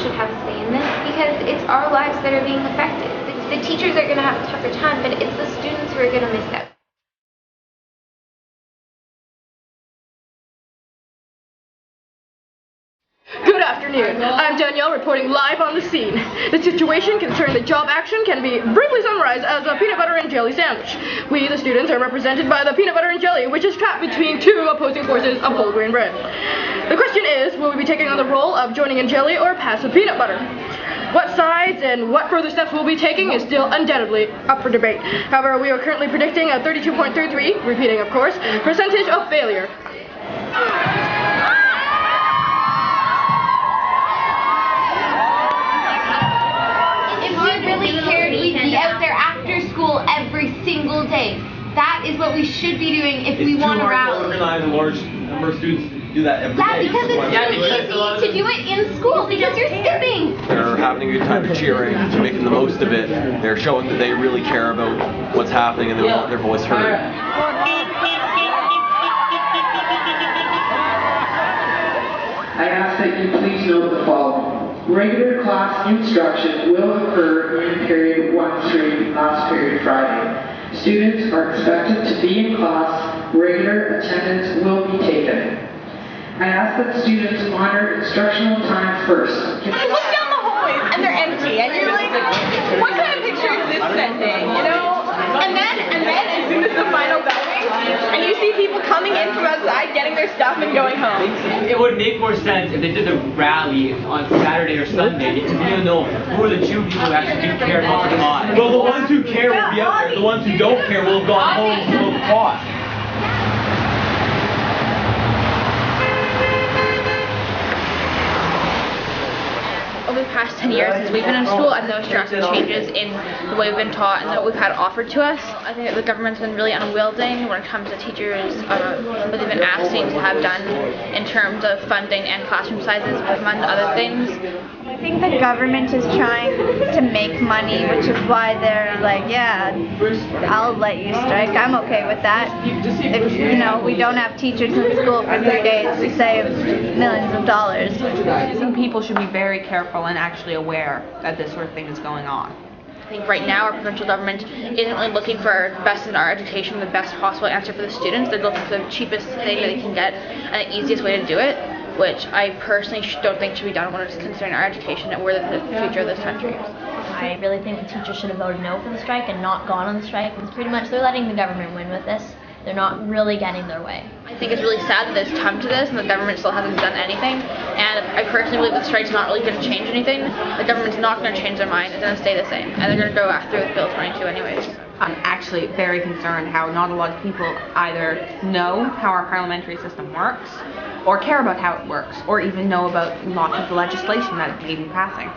should have a say in this because it's our lives that are being affected. The teachers are going to have a tougher time, but it's the students who are going to miss out. Good afternoon. I'm Danielle reporting live on the scene. The situation concerning the job action can be briefly summarized as a peanut butter and jelly sandwich. We, the students, are represented by the peanut butter and jelly, which is trapped between two opposing forces of whole grain bread. The question is, will we be taking on the role of joining in jelly or passive peanut butter? What sides and what further steps we'll be taking is still undoubtedly up for debate. However, we are currently predicting a 32.33, repeating of course, percentage of failure. Out there after school every single day. That is what we should be doing if we want to rally. It's too hard to organize a large number of students to do that every day. Because it's easy to do it in school because you're skipping. They're having a good time, they're cheering, they're making the most of it. They're showing that they really care about what's happening and they want their voice heard. I ask that you please note the following. Regular class instruction will occur in period 1 through last period Friday. Students are expected to be in class. Regular attendance will be taken. I ask that students honor instructional time first. You look down the hallways and they're empty and you're like, what kind of picture is this sending, you know? And then as soon as the final bell rings and you see people coming in from outside getting their stuff and going home. It would make more sense if they did the rally on Saturday or Sunday because you know who are the two people who actually do care about the cause. Well, the ones who care will be out there. The ones who don't care will have gone home to smoke pot. Over the past 10 years since we've been in school, I've noticed drastic changes in the way we've been taught and what we've had offered to us. I think that the government's been really unwielding when it comes to teachers, what they've been asking to have done in terms of funding and classroom sizes, among other things. I think the government is trying to make money, which is why they're like, yeah, I'll let you strike. I'm okay with that. If, you know, we don't have teachers in school for 3 days, we save millions of dollars. I think people should be very careful and actually aware that this sort of thing is going on. I think right now our provincial government isn't really looking for best in our education, the best possible answer for the students. They're looking for the cheapest thing that they can get and the easiest way to do it, which I personally don't think should be done when it's concerning our education and we're the future of this country. I really think the teachers should have voted no for the strike and not gone on the strike because pretty much they're letting the government win with this. They're not really getting their way. I think it's really sad that it's come to this and the government still hasn't done anything. And I personally believe the strike's not really going to change anything. The government's not going to change their mind. It's going to stay the same. And they're going to go after with Bill 22 anyways. I'm actually very concerned how not a lot of people either know how our parliamentary system works or care about how it works or even know about lots of the legislation that it may be passing.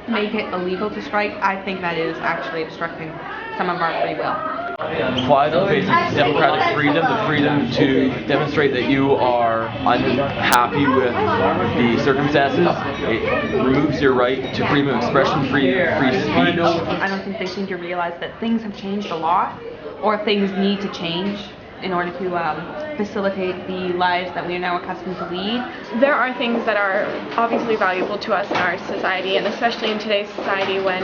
Make it illegal to strike, I think that is actually obstructing some of our free will. Applies in the face of democratic freedom, the freedom to demonstrate that you are unhappy with the circumstances. It removes your right to freedom of expression, free speech. I don't think they seem to realize that things have changed a lot, or things need to change in order to facilitate the lives that we are now accustomed to lead. There are things that are obviously valuable to us in our society, and especially in today's society when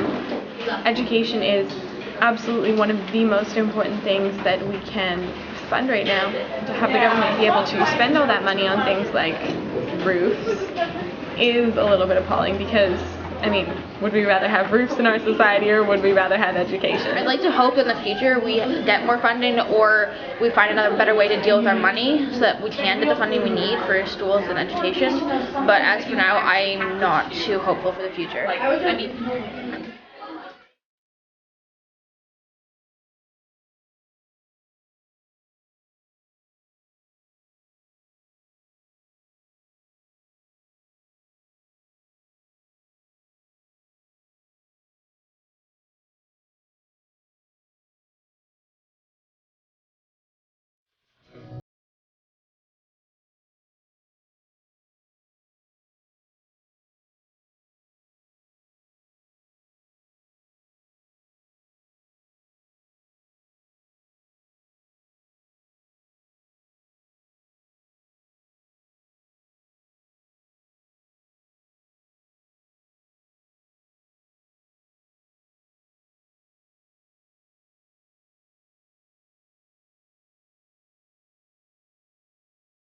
education is absolutely one of the most important things that we can fund right now. To have the government be able to spend all that money on things like roofs is a little bit appalling because, I mean, would we rather have roofs in our society or would we rather have education? I'd like to hope in the future we get more funding or we find another better way to deal with our money so that we can get the funding we need for schools and education. But as for now, I'm not too hopeful for the future. I mean,